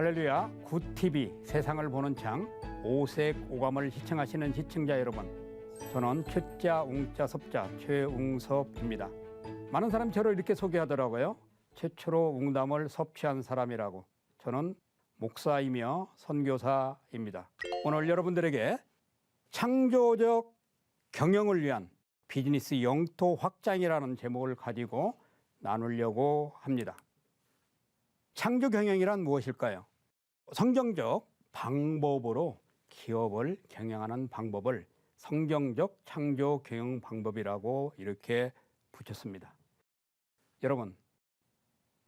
할렐루야, 굿TV 세상을 보는 창 오색 오감을 시청하시는 시청자 여러분, 저는 최자 웅자 섭자 최웅섭입니다. 많은 사람이 저를 이렇게 소개하더라고요. 최초로 웅담을 섭취한 사람이라고. 저는 목사이며 선교사입니다. 오늘 여러분들에게 창조적 경영을 위한 비즈니스 영토 확장이라는 제목을 가지고 나누려고 합니다. 창조 경영이란 무엇일까요? 성경적 방법으로 기업을 경영하는 방법을 성경적 창조 경영 방법이라고 이렇게 붙였습니다. 여러분,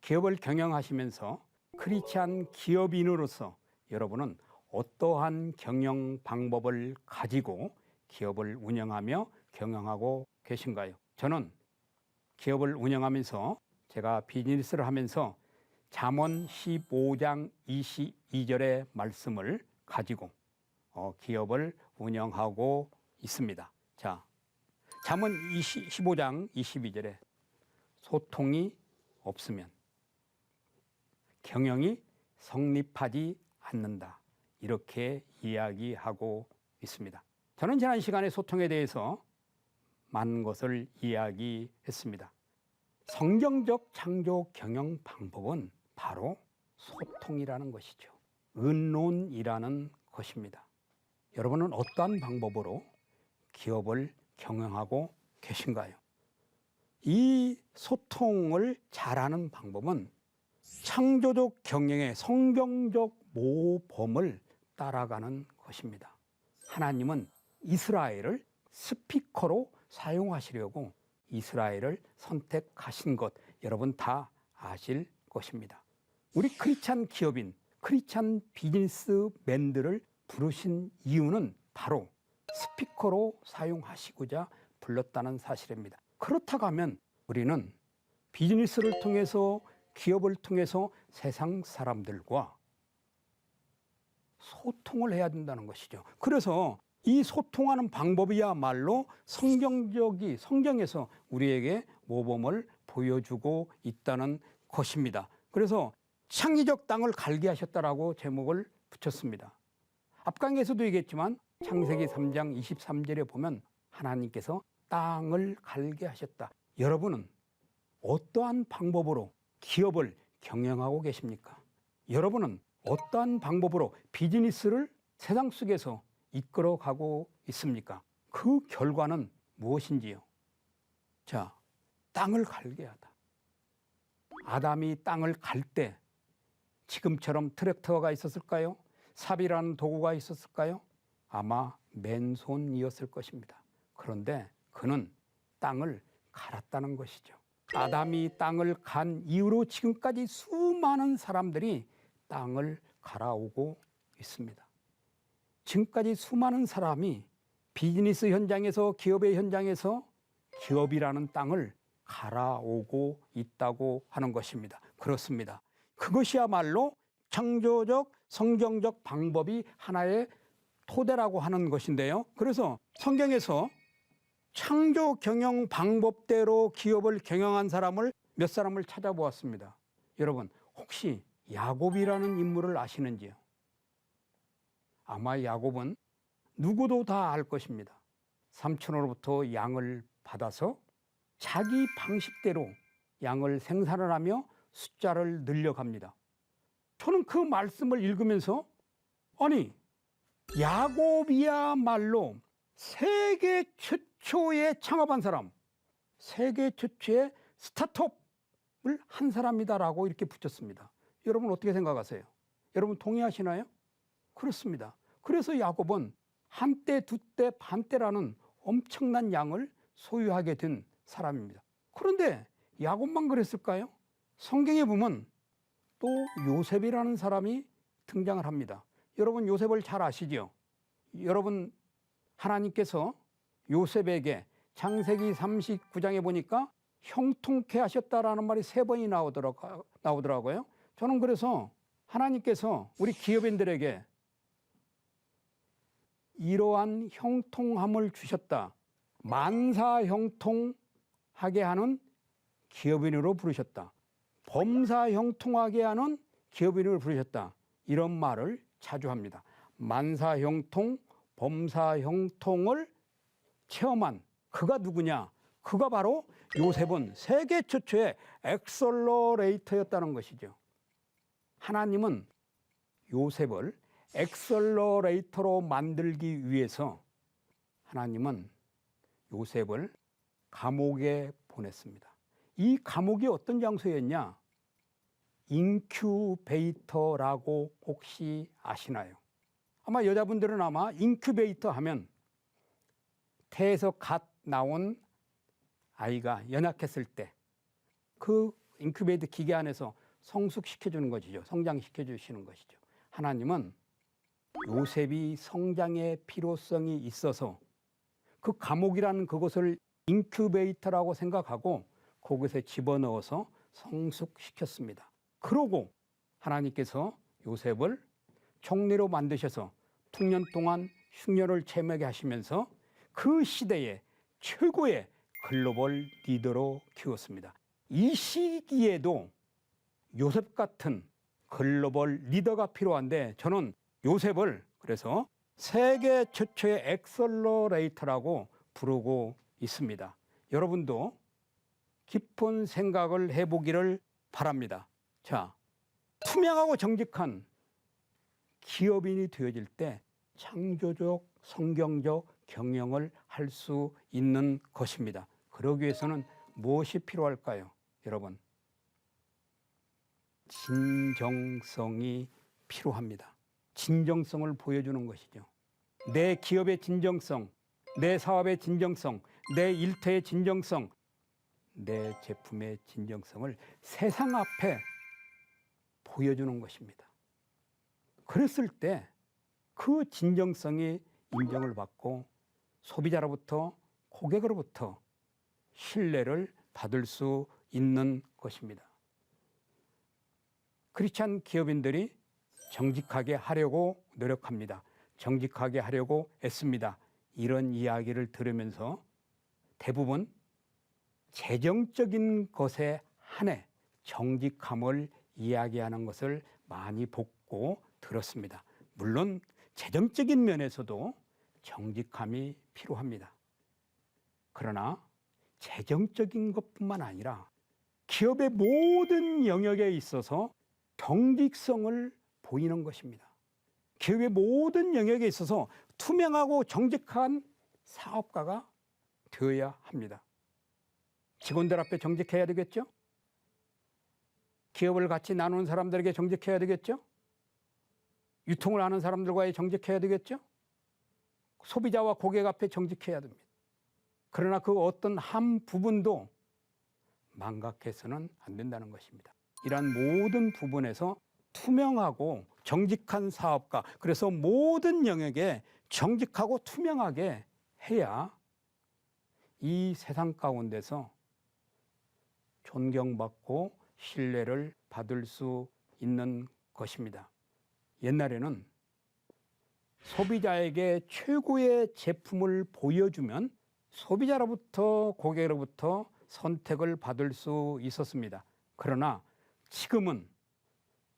기업을 경영하시면서 크리스찬 기업인으로서 여러분은 어떠한 경영 방법을 가지고 기업을 운영하며 경영하고 계신가요? 저는 기업을 운영하면서 제가 비즈니스를 하면서 잠언 15장 22절의 말씀을 가지고 기업을 운영하고 있습니다. 자, 잠언 15장 22절에 소통이 없으면 경영이 성립하지 않는다, 이렇게 이야기하고 있습니다. 저는 지난 시간에 소통에 대해서 많은 것을 이야기했습니다. 성경적 창조 경영 방법은 바로 소통이라는 것이죠. 의논이라는 것입니다. 여러분은 어떠한 방법으로 기업을 경영하고 계신가요? 이 소통을 잘하는 방법은 창조적 경영의 성경적 모범을 따라가는 것입니다. 하나님은 이스라엘을 스피커로 사용하시려고 이스라엘을 선택하신 것 여러분 다 아실 것입니다. 우리 크리스찬 기업인, 크리스찬 비즈니스맨들을 부르신 이유는 바로 스피커로 사용하시고자 불렀다는 사실입니다. 그렇다고 하면 우리는 비즈니스를 통해서, 기업을 통해서 세상 사람들과 소통을 해야 된다는 것이죠. 그래서 이 소통하는 방법이야말로 성경에서 우리에게 모범을 보여주고 있다는 것입니다. 그래서 창의적 땅을 갈게 하셨다라고 제목을 붙였습니다. 앞강에서도 얘기했지만 창세기 3장 23절에 보면 하나님께서 땅을 갈게 하셨다. 여러분은 어떠한 방법으로 기업을 경영하고 계십니까? 여러분은 어떠한 방법으로 비즈니스를 세상 속에서 이끌어가고 있습니까? 그 결과는 무엇인지요? 자, 땅을 갈게 하다. 아담이 땅을 갈 때 지금처럼 트랙터가 있었을까요? 삽이라는 도구가 있었을까요? 아마 맨손이었을 것입니다. 그런데 그는 땅을 갈았다는 것이죠. 아담이 땅을 간 이후로 지금까지 수많은 사람들이 땅을 갈아오고 있습니다. 지금까지 수많은 사람이 비즈니스 현장에서, 기업의 현장에서 기업이라는 땅을 갈아오고 있다고 하는 것입니다. 그렇습니다. 그것이야말로 창조적, 성경적 방법이 하나의 토대라고 하는 것인데요. 그래서 성경에서 창조 경영 방법대로 기업을 경영한 몇 사람을 찾아보았습니다. 여러분, 혹시 야곱이라는 인물을 아시는지요? 아마 야곱은 누구도 다 알 것입니다. 삼촌으로부터 양을 받아서 자기 방식대로 양을 생산을 하며 숫자를 늘려갑니다. 저는 그 말씀을 읽으면서 아니, 야곱이야말로 세계 최초의 창업한 사람, 세계 최초의 스타트업을 한 사람이다라고 이렇게 붙였습니다. 여러분 어떻게 생각하세요? 여러분 동의하시나요? 그렇습니다. 그래서 야곱은 한때, 두때, 반때라는 엄청난 양을 소유하게 된 사람입니다. 그런데 야곱만 그랬을까요? 성경에 보면 또 요셉이라는 사람이 등장을 합니다. 여러분 요셉을 잘 아시죠? 여러분 하나님께서 요셉에게 창세기 39장에 보니까 형통케 하셨다라는 말이 3번이 나오더라고요. 저는 그래서 하나님께서 우리 기업인들에게 이러한 형통함을 주셨다. 만사 형통하게 하는 기업인으로 부르셨다. 범사 형통하게 하는 기업인으로 부르셨다. 이런 말을 자주 합니다. 만사형통, 범사형통을 체험한 그가 누구냐? 그가 바로 요셉은 세계 최초의 엑셀러레이터였다는 것이죠. 하나님은 요셉을 엑셀러레이터로 만들기 위해서 하나님은 요셉을 감옥에 보냈습니다. 이 감옥이 어떤 장소였냐? 인큐베이터라고 혹시 아시나요? 아마 여자분들은 아마 인큐베이터 하면 태에서 갓 나온 아이가 연약했을 때 그 인큐베이터 기계 안에서 성숙시켜주는 것이죠. 성장시켜 주시는 것이죠. 하나님은 요셉이 성장의 필요성이 있어서 그 감옥이라는 그것을 인큐베이터라고 생각하고 거기서 집어넣어서 성숙시켰습니다. 그러고 하나님께서 요셉을 총리로 만드셔서 6년 동안 흉년을 체험하게 하시면서 그 시대의 최고의 글로벌 리더로 키웠습니다. 이 시기에도 요셉 같은 글로벌 리더가 필요한데 저는 요셉을 그래서 세계 최초의 엑셀러레이터라고 부르고 있습니다. 여러분도 깊은 생각을 해보기를 바랍니다. 자, 투명하고 정직한 기업인이 되어질 때 창조적, 성경적 경영을 할 수 있는 것입니다. 그러기 위해서는 무엇이 필요할까요? 여러분, 진정성이 필요합니다. 진정성을 보여주는 것이죠. 내 기업의 진정성, 내 사업의 진정성, 내 일터의 진정성, 내 제품의 진정성을 세상 앞에 보여주는 것입니다. 그랬을 때 그 진정성이 인정을 받고 소비자로부터 고객으로부터 신뢰를 받을 수 있는 것입니다. 크리스찬 기업인들이 정직하게 하려고 노력합니다. 정직하게 하려고 애씁니다. 이런 이야기를 들으면서 대부분 재정적인 것에 한해 정직함을 이야기하는 것을 많이 보고 들었습니다. 물론 재정적인 면에서도 정직함이 필요합니다. 그러나 재정적인 것뿐만 아니라 기업의 모든 영역에 있어서 정직성을 보이는 것입니다. 기업의 모든 영역에 있어서 투명하고 정직한 사업가가 되어야 합니다. 직원들 앞에 정직해야 되겠죠? 기업을 같이 나누는 사람들에게 정직해야 되겠죠? 유통을 하는 사람들과의 정직해야 되겠죠? 소비자와 고객 앞에 정직해야 됩니다. 그러나 그 어떤 한 부분도 망각해서는 안 된다는 것입니다. 이러한 모든 부분에서 투명하고 정직한 사업가, 그래서 모든 영역에 정직하고 투명하게 해야 이 세상 가운데서 존경받고 신뢰를 받을 수 있는 것입니다. 옛날에는 소비자에게 최고의 제품을 보여주면 소비자로부터 고객으로부터 선택을 받을 수 있었습니다. 그러나 지금은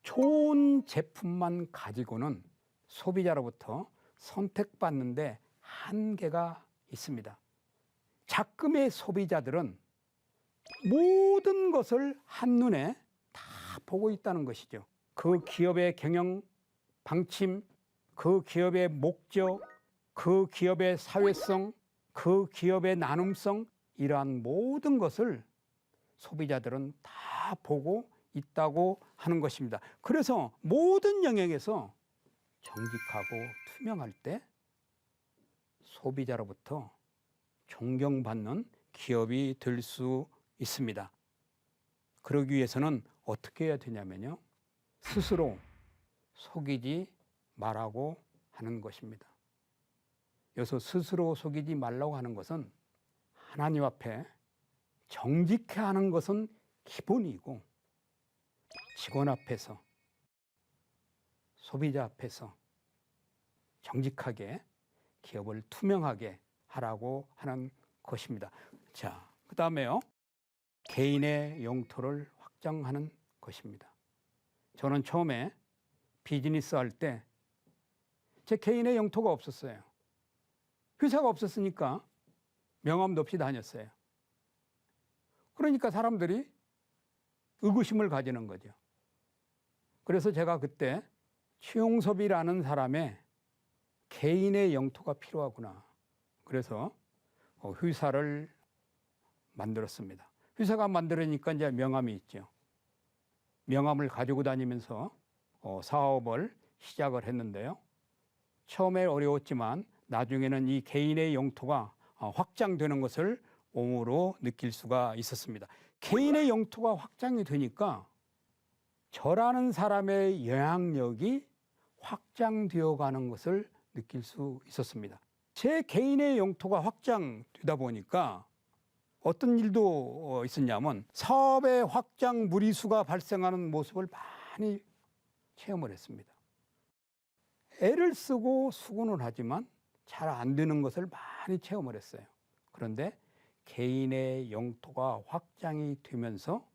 좋은 제품만 가지고는 소비자로부터 선택받는데 한계가 있습니다. 작금의 소비자들은 모든 것을 한눈에 다 보고 있다는 것이죠. 그 기업의 경영 방침, 그 기업의 목적, 그 기업의 사회성, 그 기업의 나눔성, 이러한 모든 것을 소비자들은 다 보고 있다고 하는 것입니다. 그래서 모든 영역에서 정직하고 투명할 때 소비자로부터 존경받는 기업이 될 수 있습니다. 그러기 위해서는 어떻게 해야 되냐면요, 스스로 속이지 말라고 하는 것입니다. 여기서 스스로 속이지 말라고 하는 것은 하나님 앞에 정직해야 하는 것은 기본이고, 직원 앞에서, 소비자 앞에서 정직하게 기업을 투명하게 하라고 하는 것입니다. 자, 그 다음에요, 개인의 영토를 확장하는 것입니다. 저는 처음에 비즈니스 할 때 제 개인의 영토가 없었어요. 회사가 없었으니까 명함도 없이 다녔어요. 그러니까 사람들이 의구심을 가지는 거죠. 그래서 제가 그때 최용섭이라는 사람의 개인의 영토가 필요하구나. 그래서 회사를 만들었습니다. 회사가 만들으니까 이제 명함이 있죠. 명함을 가지고 다니면서 사업을 시작을 했는데요. 처음에 어려웠지만 나중에는 이 개인의 영토가 확장되는 것을 몸으로 느낄 수가 있었습니다. 개인의 영토가 확장이 되니까 저라는 사람의 영향력이 확장되어 가는 것을 느낄 수 있었습니다. 제 개인의 영토가 확장되다 보니까 어떤 일도 있었냐면 사업의 확장 무리수가 발생하는 모습을 많이 체험을 했습니다. 애를 쓰고 수고는 하지만 잘 안 되는 것을 많이 체험을 했어요. 그런데 개인의 영토가 확장이 되면서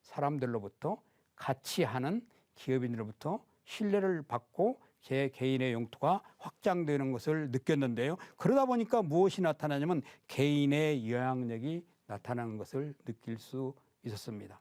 사람들로부터 같이 하는 기업인들로부터 신뢰를 받고 제 개인의 영토가 확장되는 것을 느꼈는데요. 그러다 보니까 무엇이 나타나냐면 개인의 영향력이 나타나는 것을 느낄 수 있었습니다.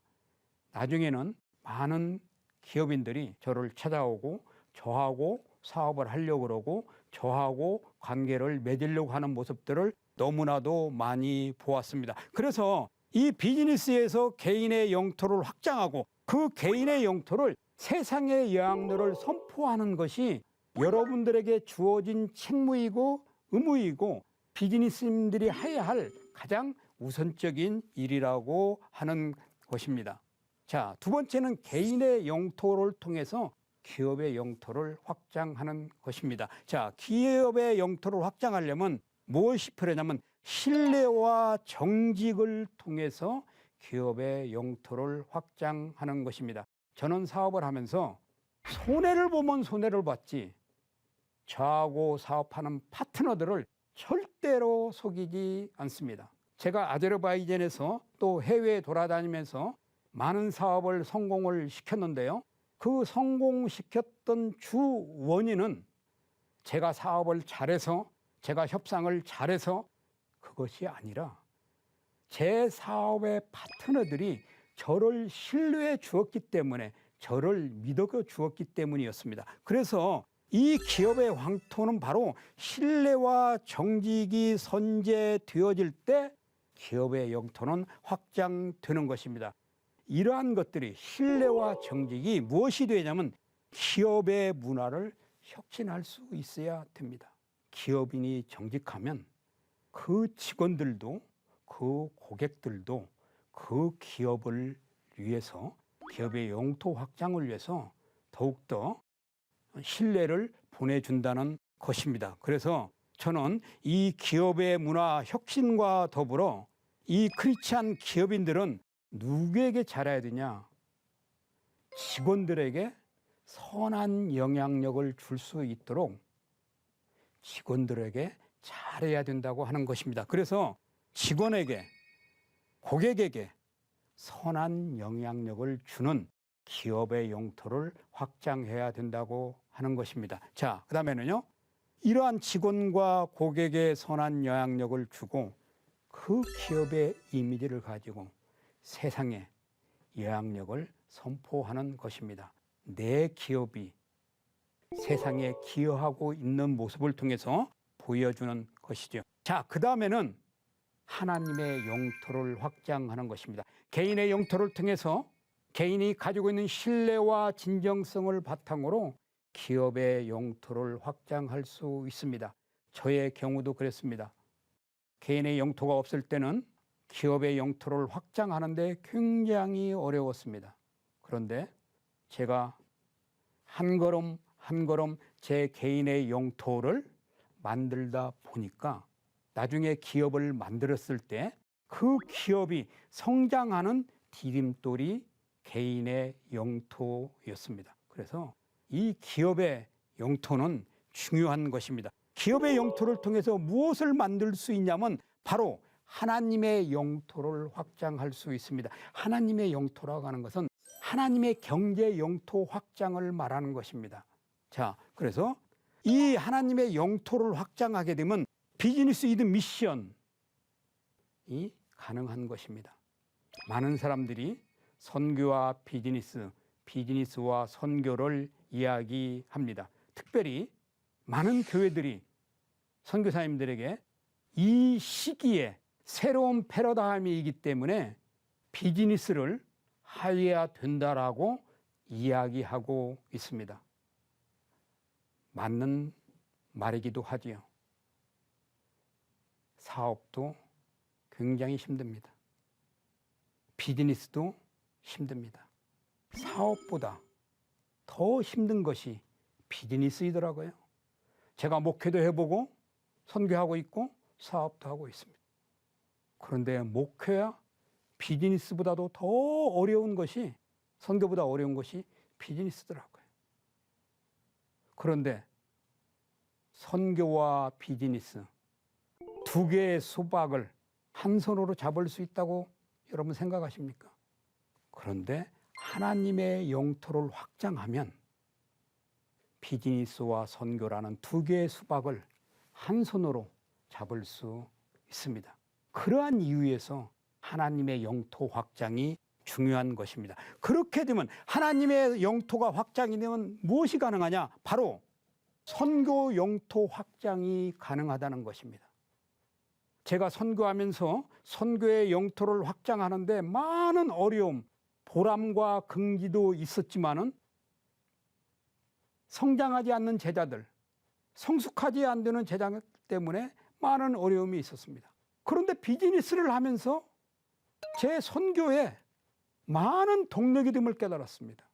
나중에는 많은 기업인들이 저를 찾아오고 저하고 사업을 하려고 그러고 저하고 관계를 맺으려고 하는 모습들을 너무나도 많이 보았습니다. 그래서 이 비즈니스에서 개인의 영토를 확장하고 그 개인의 영토를 세상의 영향력을 선포하는 것이 여러분들에게 주어진 책무이고 의무이고 비즈니스인들이 해야 할 가장 우선적인 일이라고 하는 것입니다. 자, 두 번째는 개인의 영토를 통해서 기업의 영토를 확장하는 것입니다. 자, 기업의 영토를 확장하려면 무엇이 필요하냐면 신뢰와 정직을 통해서 기업의 영토를 확장하는 것입니다. 저는 사업을 하면서 손해를 보면 손해를 봤지 저하고 사업하는 파트너들을 절대로 속이지 않습니다. 제가 아제르바이잔에서 또 해외에 돌아다니면서 많은 사업을 성공을 시켰는데요. 그 성공시켰던 주 원인은 제가 사업을 잘해서 제가 협상을 잘해서 그것이 아니라 제 사업의 파트너들이 저를 신뢰해 주었기 때문에 저를 믿어 주었기 때문이었습니다. 그래서 이 기업의 왕토는 바로 신뢰와 정직이 선제되어질 때 기업의 영토는 확장되는 것입니다. 이러한 것들이 신뢰와 정직이 무엇이 되냐면 기업의 문화를 혁신할 수 있어야 됩니다. 기업인이 정직하면 그 직원들도 그 고객들도 그 기업을 위해서 기업의 영토 확장을 위해서 더욱더 신뢰를 보내준다는 것입니다. 그래서 저는 이 기업의 문화 혁신과 더불어 이 크리스찬 기업인들은 누구에게 잘해야 되냐? 직원들에게 선한 영향력을 줄 수 있도록 직원들에게 잘해야 된다고 하는 것입니다. 그래서 직원에게, 고객에게 선한 영향력을 주는 기업의 영토를 확장해야 된다고 하는 것입니다. 자, 그 다음에는요. 이러한 직원과 고객에 선한 영향력을 주고 그 기업의 이미지를 가지고 세상에 영향력을 선포하는 것입니다. 내 기업이 세상에 기여하고 있는 모습을 통해서 보여주는 것이죠. 자, 그 다음에는 하나님의 영토를 확장하는 것입니다. 개인의 영토를 통해서 개인이 가지고 있는 신뢰와 진정성을 바탕으로 기업의 영토를 확장할 수 있습니다. 저의 경우도 그랬습니다. 개인의 영토가 없을 때는 기업의 영토를 확장하는데 굉장히 어려웠습니다. 그런데 제가 한 걸음 한 걸음 제 개인의 영토를 만들다 보니까 나중에 기업을 만들었을 때 그 기업이 성장하는 디딤돌이 개인의 영토였습니다. 그래서 이 기업의 영토는 중요한 것입니다. 기업의 영토를 통해서 무엇을 만들 수 있냐면 바로 하나님의 영토를 확장할 수 있습니다. 하나님의 영토라고 하는 것은 하나님의 경제 영토 확장을 말하는 것입니다. 자, 그래서 이 하나님의 영토를 확장하게 되면 비즈니스 이드 미션이 가능한 것입니다. 많은 사람들이 선교와 비즈니스와 선교를 이야기합니다. 특별히 많은 교회들이 선교사님들에게 이 시기에 새로운 패러다임이기 때문에 비즈니스를 해야 된다라고 이야기하고 있습니다. 맞는 말이기도 하지요. 사업도 굉장히 힘듭니다. 비즈니스도 힘듭니다. 사업보다 더 힘든 것이 비즈니스이더라고요. 제가 목회도 해보고 선교하고 있고 사업도 하고 있습니다. 그런데 목회야 비즈니스보다도 더 어려운 것이, 선교보다 어려운 것이 비즈니스더라고요. 그런데 선교와 비즈니스 두 개의 수박을 한 손으로 잡을 수 있다고 여러분 생각하십니까? 그런데 하나님의 영토를 확장하면 비즈니스와 선교라는 두 개의 수박을 한 손으로 잡을 수 있습니다. 그러한 이유에서 하나님의 영토 확장이 중요한 것입니다. 그렇게 되면 하나님의 영토가 확장이 되면 무엇이 가능하냐? 바로 선교 영토 확장이 가능하다는 것입니다. 제가 선교하면서 선교의 영토를 확장하는데 많은 어려움, 보람과 긍지도 있었지만은 성장하지 않는 제자들, 성숙하지 않는 제자 때문에 많은 어려움이 있었습니다. 그런데 비즈니스를 하면서 제 선교에 많은 동력이 됨을 깨달았습니다.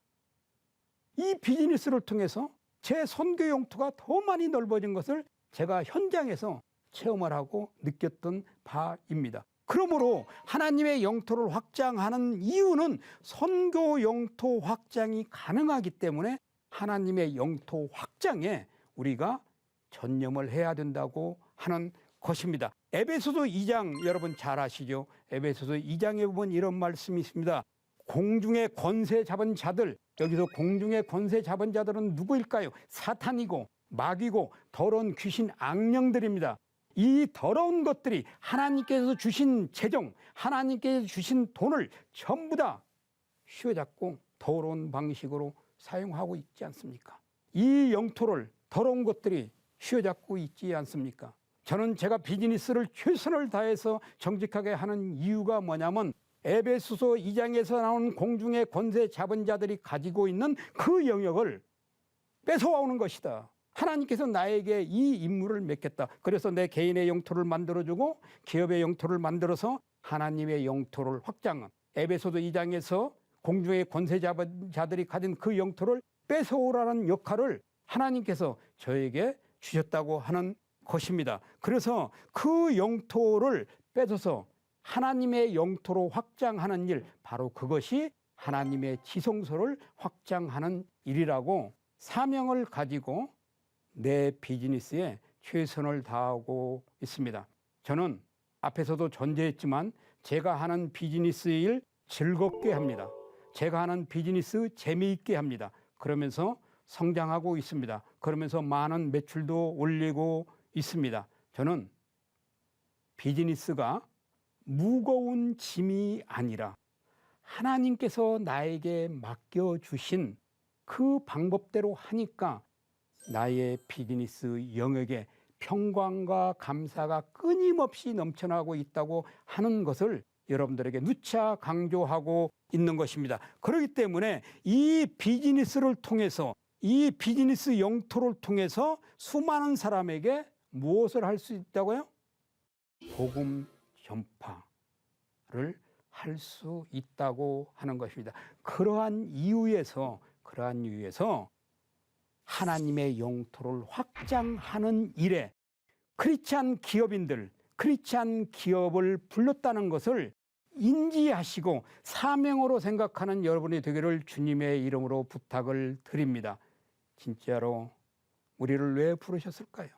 이 비즈니스를 통해서 제 선교 영토가 더 많이 넓어진 것을 제가 현장에서 체험을 하고 느꼈던 바입니다. 그러므로 하나님의 영토를 확장하는 이유는 선교 영토 확장이 가능하기 때문에 하나님의 영토 확장에 우리가 전념을 해야 된다고 하는 것입니다. 에베소서 2장 여러분 잘 아시죠? 에베소서 2장에 보면 이런 말씀이 있습니다. 공중의 권세 잡은 자들, 여기서 공중의 권세 잡은 자들은 누구일까요? 사탄이고 마귀고 더러운 귀신 악령들입니다. 이 더러운 것들이 하나님께서 주신 재정, 하나님께서 주신 돈을 전부 다 휘어잡고 더러운 방식으로 사용하고 있지 않습니까? 이 영토를 더러운 것들이 휘어잡고 있지 않습니까? 저는 제가 비즈니스를 최선을 다해서 정직하게 하는 이유가 뭐냐면 에베소서 2장에서 나오는 공중의 권세 잡은 자들이 가지고 있는 그 영역을 뺏어오는 것이다. 하나님께서 나에게 이 임무를 맡겼다. 그래서 내 개인의 영토를 만들어주고 기업의 영토를 만들어서 하나님의 영토를 확장한 에베소서 2장에서 공중의 권세 잡은 자들이 가진 그 영토를 뺏어오라는 역할을 하나님께서 저에게 주셨다고 하는 것입니다. 그래서 그 영토를 뺏어서 하나님의 영토로 확장하는 일, 바로 그것이 하나님의 지성소를 확장하는 일이라고 사명을 가지고 내 비즈니스에 최선을 다하고 있습니다. 저는 앞에서도 전제했지만 제가 하는 비즈니스 일 즐겁게 합니다. 제가 하는 비즈니스 재미있게 합니다. 그러면서 성장하고 있습니다. 그러면서 많은 매출도 올리고 있습니다. 저는 비즈니스가 무거운 짐이 아니라 하나님께서 나에게 맡겨주신 그 방법대로 하니까 나의 비즈니스 영역에 평강과 감사가 끊임없이 넘쳐나고 있다고 하는 것을 여러분들에게 누차 강조하고 있는 것입니다. 그렇기 때문에 이 비즈니스를 통해서, 이 비즈니스 영토를 통해서 수많은 사람에게 무엇을 할 수 있다고요? 복음 전파를 할 수 있다고 하는 것입니다. 그러한 이유에서 하나님의 영토를 확장하는 일에 크리스찬 기업인들, 크리스찬 기업을 불렀다는 것을 인지하시고 사명으로 생각하는 여러분이 되기를 주님의 이름으로 부탁을 드립니다. 진짜로 우리를 왜 부르셨을까요?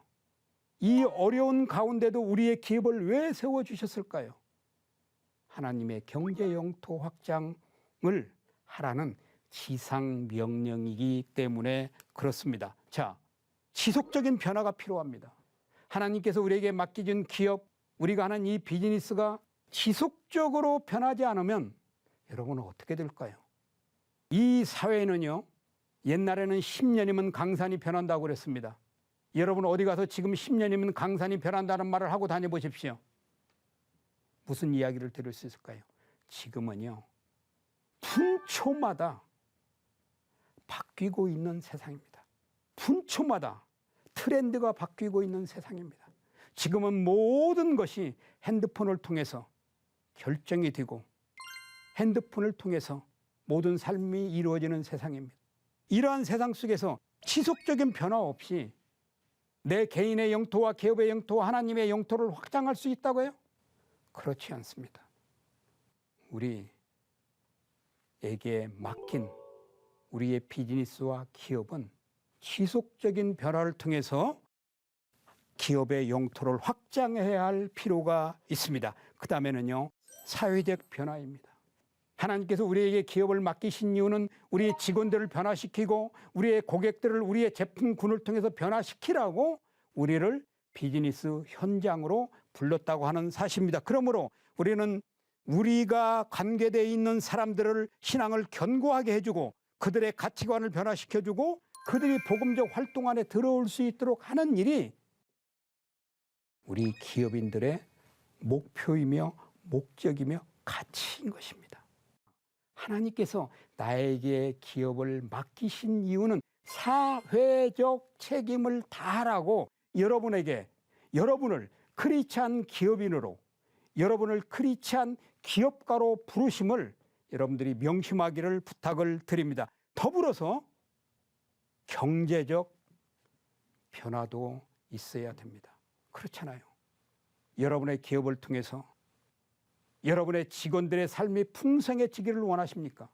이 어려운 가운데도 우리의 기업을 왜 세워주셨을까요? 하나님의 경제 영토 확장을 하라는 지상 명령이기 때문에 그렇습니다. 자, 지속적인 변화가 필요합니다. 하나님께서 우리에게 맡겨준 기업, 우리가 하는 이 비즈니스가 지속적으로 변하지 않으면 여러분은 어떻게 될까요? 이 사회는요, 옛날에는 10년이면 강산이 변한다고 그랬습니다. 여러분 어디 가서 지금 10년이면 강산이 변한다는 말을 하고 다녀보십시오. 무슨 이야기를 들을 수 있을까요? 지금은요, 분초마다 바뀌고 있는 세상입니다. 분초마다 트렌드가 바뀌고 있는 세상입니다. 지금은 모든 것이 핸드폰을 통해서 결정이 되고 핸드폰을 통해서 모든 삶이 이루어지는 세상입니다. 이러한 세상 속에서 지속적인 변화 없이 내 개인의 영토와 기업의 영토와 하나님의 영토를 확장할 수 있다고요? 그렇지 않습니다. 우리에게 맡긴 우리의 비즈니스와 기업은 지속적인 변화를 통해서 기업의 영토를 확장해야 할 필요가 있습니다. 그 다음에는요, 사회적 변화입니다. 하나님께서 우리에게 기업을 맡기신 이유는 우리의 직원들을 변화시키고 우리의 고객들을 우리의 제품군을 통해서 변화시키라고 우리를 비즈니스 현장으로 불렀다고 하는 사실입니다. 그러므로 우리는 우리가 관계되어 있는 사람들을 신앙을 견고하게 해주고 그들의 가치관을 변화시켜주고 그들이 복음적 활동 안에 들어올 수 있도록 하는 일이 우리 기업인들의 목표이며 목적이며 가치인 것입니다. 하나님께서 나에게 기업을 맡기신 이유는 사회적 책임을 다하라고 여러분을 크리스찬 기업인으로, 여러분을 크리스찬 기업가로 부르심을 여러분들이 명심하기를 부탁을 드립니다. 더불어서 경제적 변화도 있어야 됩니다. 그렇잖아요. 여러분의 기업을 통해서 여러분의 직원들의 삶이 풍성해지기를 원하십니까?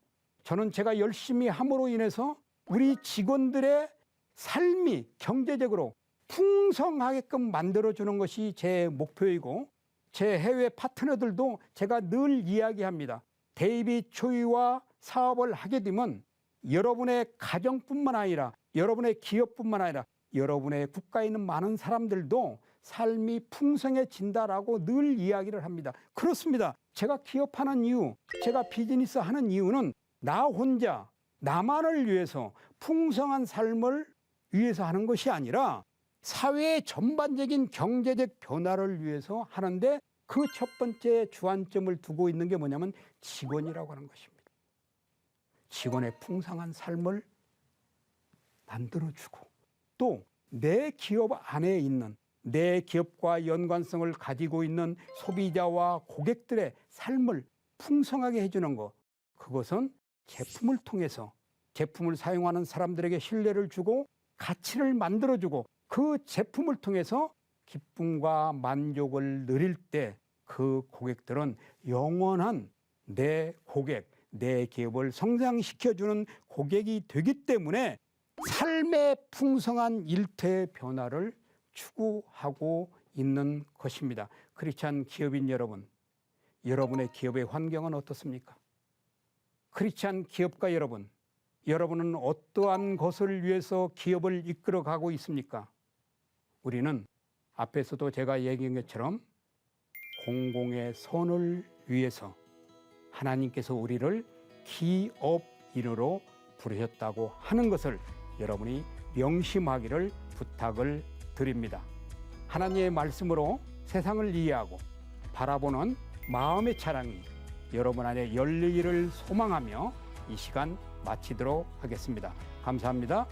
저는 제가 열심히 함으로 인해서 우리 직원들의 삶이 경제적으로 풍성하게끔 만들어주는 것이 제 목표이고 제 해외 파트너들도 제가 늘 이야기합니다. 데이빗 초이와 사업을 하게 되면 여러분의 가정뿐만 아니라 여러분의 기업뿐만 아니라 여러분의 국가에 있는 많은 사람들도 삶이 풍성해진다라고 늘 이야기를 합니다. 그렇습니다. 제가 기업하는 이유, 제가 비즈니스 하는 이유는 나 혼자, 나만을 위해서 풍성한 삶을 위해서 하는 것이 아니라 사회의 전반적인 경제적 변화를 위해서 하는데 그 첫 번째 주안점을 두고 있는 게 뭐냐면 직원이라고 하는 것입니다. 직원의 풍성한 삶을 만들어주고 또 내 기업 안에 있는 내 기업과 연관성을 가지고 있는 소비자와 고객들의 삶을 풍성하게 해주는 것, 그것은 제품을 통해서 제품을 사용하는 사람들에게 신뢰를 주고 가치를 만들어주고 그 제품을 통해서 기쁨과 만족을 누릴 때 그 고객들은 영원한 내 고객, 내 기업을 성장시켜주는 고객이 되기 때문에 삶의 풍성한 일태 변화를 추구하고 있는 것입니다. 크리스찬 기업인 여러분, 여러분의 기업의 환경은 어떻습니까? 크리스찬 기업가 여러분, 여러분은 어떠한 것을 위해서 기업을 이끌어가고 있습니까? 우리는 앞에서도 제가 얘기한 것처럼 공공의 선을 위해서 하나님께서 우리를 기업인으로 부르셨다고 하는 것을 여러분이 명심하기를 부탁을 드립니다. 하나님의 말씀으로 세상을 이해하고 바라보는 마음의 찬양이 여러분 안에 열리기를 소망하며 이 시간 마치도록 하겠습니다. 감사합니다.